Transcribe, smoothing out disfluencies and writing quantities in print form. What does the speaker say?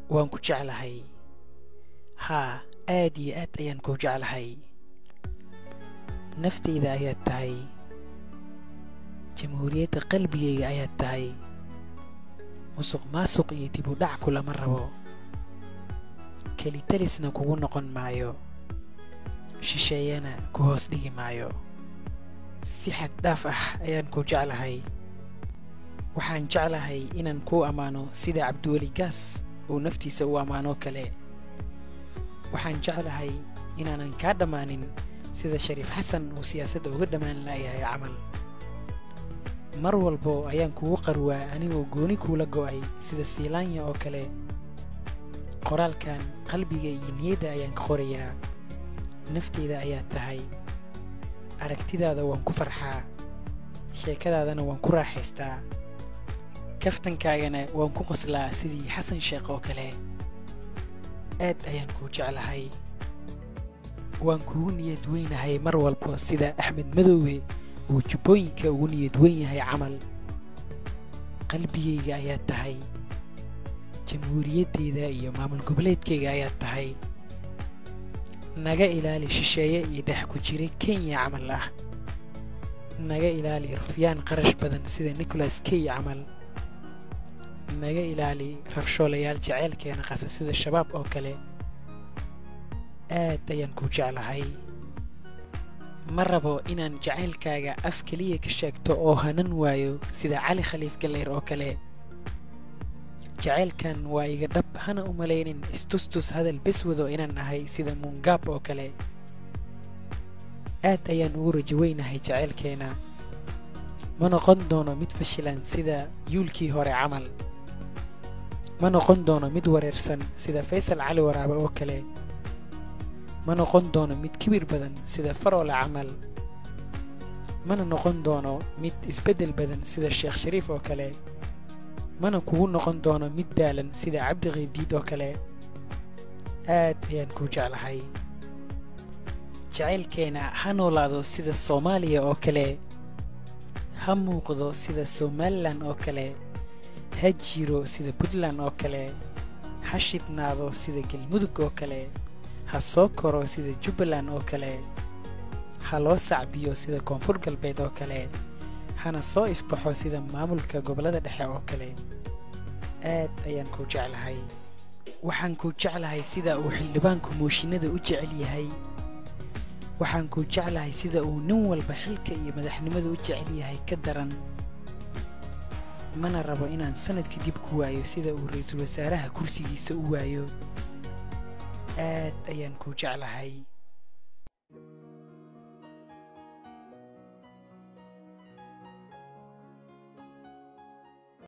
waan ku jeclahay. haa aad iyo aad ayaan ku jeclahay. naftayda ayaad tahay, jamhuuriyadda qalbigayga ayaad tahay. musuq maasuq iyo dib u dhac kulama rabo, kelitalisna kugu noqon maayo, shisheeyana ku hoos dhigi maayo. si xad dhaaf ah ayaan ku jeclahay. waxaan jeclahay inaan kuu ammaano sida cabdiweli gaas uu naftiisa u ammaanoo kale. waxaan jeclahay inaanan kaa dhammaanin sida shariif xasan uu siyaasadda uga dhammaan la'yahay camal. mar walbo ayaan kugu qarwaa anigoo gooni kuula go'ay sida siilaanya oo kale. qoraalkan qalbiga iyo niyadda ayaan ka qorayaa. naftayda ayaad tahay, aragtidaada waan ku farxaa, sheekadaadana waan ku raaxaystaa, kaftankaagana waan ku qoslaa sidii xasan sheekh oo kale. aad ayaan kuu jeclahay. waan kugu niyad weynahay mar walba sida axmed madoowe uu jubbooyinka ugu niyad weyn yahay camal. qalbigayga ayaad tahay, jamhuuriyaddayda iyo maamul goboleedkayga ayaad tahay. naga ilaali shisheeye iyo dhex ku jiray kenya camal ah. naga ilaali rufyaan qarash badan sida nicholas key camal. naga ilaali rabshoolayaal jaceylkeena qasa sida shabaab oo kale. aad ayaan ku jeclahay. ma rabo inaan jacaylkaaga af keliya ka sheegto oo hanan waayo sida cali khaliif galeyr oo kale. jacaylkan waa iga dhab, hana u malaynin istustus hadal bes wado inaan ahay sida muungaab oo kale. aad ayaan ugu rajo weynahay jacaylkeena. ma noqon doono mid fashilan sida yuulkii hore camal. ma noqon doono mid wareersan sida faysal cali waraabe oo kale. ma noqon doono mid kibir badan sida faroole camal. mana noqon doono mid isbeddel badan sida sheekh shariif oo kale. mana kugu noqon doono mid daalan sida cabdi qiibdiid oo kale. aad ayaan ku jeclahay. jacaylkeena ha noolaado sida soomaaliya oo kale. ha muuqdo sida somalilan oo kale. ha jiro sida puntland oo kale. ha shidnaado sida galmudug oo kale. ha soo koro sida jubbaland oo kale. ha loo sacbiyo sida koonfur galbeed oo kale. hana soo ifbaxo sida maamulka gobollada dhexe oo kale. aad ayaan ku jeclahay. waxaan ku jeclahay sida uu xildhibaanku mooshinada u jecel yahay. waxaan ku jeclahay sida uu nin walba xilka iyo madaxnimada u jecel yahay ka daran. mana rabo inaan sanad kadib ku waayo sida uu ra'iisul wasaaraha kursigiisa u waayo. aad ayaan ku jeclahay.